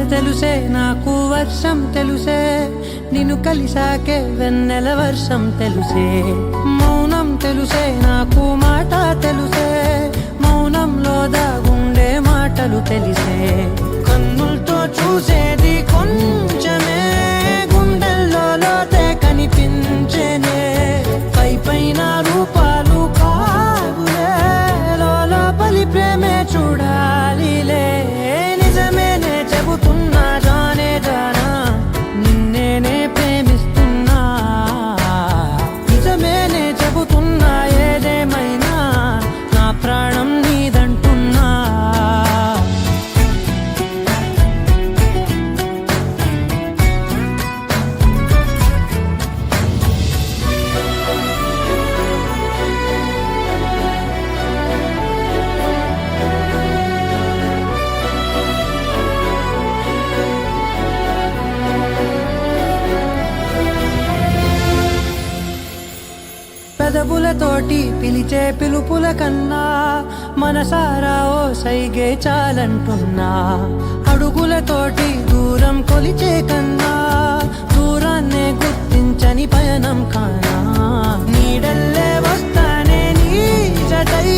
తెలుసే నాకు వర్షం తెలుసే నిన్ను కలిసాకే వెన్నెల వర్షం తెలుసే మౌనం తెలుసే నాకు మాట తెలుసే మౌనంలో దాగుండే మాటలు తెలిసే కన్నులతో చూసేది కొంచెమే గుండెల్లో లోతే కనిపించేనే పై పైన రూపాలు కాదులే లోపలి ప్రేమే చూడాలిలే నిజమేనే చెబుతున్నా జానే జానా నిన్నేనే ప్రేమిస్తున్నా నిజమేనే చెబుతున్నా ఏదేమైనా నా ప్రాణం నీదంటున్నా పెదవులతోటి పిలిచే పిలుపుల కన్నా మనసారా ఓ సైగే చాలంటున్నా అడుగులతోటి దూరం కొలిచే కన్నా దూరాన్నే గుర్తించని పయనం కానా నీడల్లే వస్తానే నీ జతై